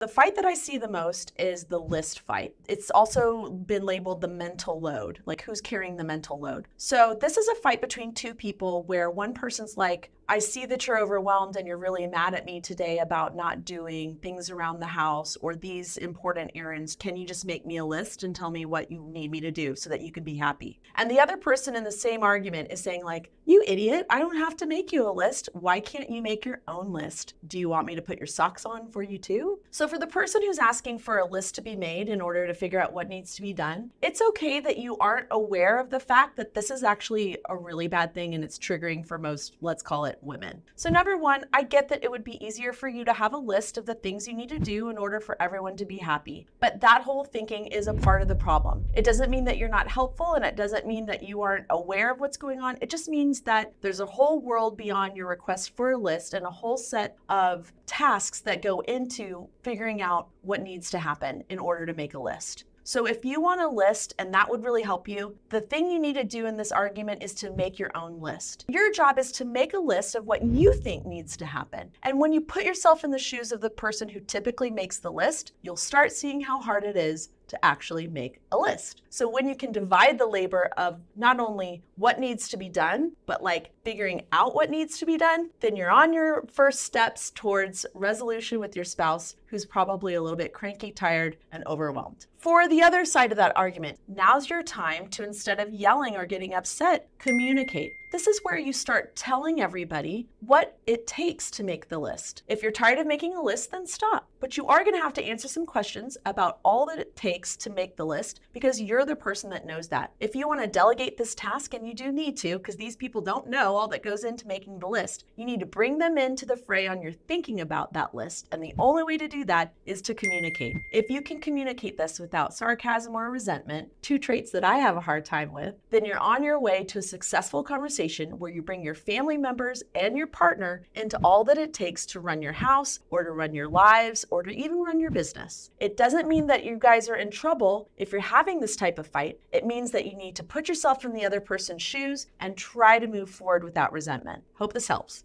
The fight that I see the most is the list fight. It's also been labeled the mental load, like who's carrying the mental load. So this is a fight between two people where one person's like, I see that you're overwhelmed and you're really mad at me today about not doing things around the house or these important errands. Can you just make me a list and tell me what you need me to do so that you can be happy? And the other person in the same argument is saying like, you idiot, I don't have to make you a list. Why can't you make your own list? Do you want me to put your socks on for you too? So for the person who's asking for a list to be made in order to figure out what needs to be done, it's okay that you aren't aware of the fact that this is actually a really bad thing and it's triggering for most, let's call it, women. So number one, I get that it would be easier for you to have a list of the things you need to do in order for everyone to be happy. But that whole thinking is a part of the problem. It doesn't mean that you're not helpful, and it doesn't mean that you aren't aware of what's going on. It just means that there's a whole world beyond your request for a list and a whole set of tasks that go into figuring out what needs to happen in order to make a list. So if you want a list, and that would really help you, the thing you need to do in this argument is to make your own list. Your job is to make a list of what you think needs to happen. And when you put yourself in the shoes of the person who typically makes the list, you'll start seeing how hard it is to actually make a list. So when you can divide the labor of not only what needs to be done, but like figuring out what needs to be done, then you're on your first steps towards resolution with your spouse who's probably a little bit cranky, tired, and overwhelmed. For the other side of that argument, now's your time to, instead of yelling or getting upset, communicate. This is where you start telling everybody what it takes to make the list. If you're tired of making a list, then stop. But you are going to have to answer some questions about all that it takes to make the list, because you're the person that knows that. If you want to delegate this task, and you do need to, because these people don't know all that goes into making the list, you need to bring them into the fray on your thinking about that list. And the only way to do that is to communicate. If you can communicate this without sarcasm or resentment, two traits that I have a hard time with, then you're on your way to a successful conversation where you bring your family members and your partner into all that it takes to run your house, or to run your lives, or to even run your business. It doesn't mean that you guys are in trouble if you're having this type of fight. It means that you need to put yourself in the other person's shoes and try to move forward without resentment. Hope this helps.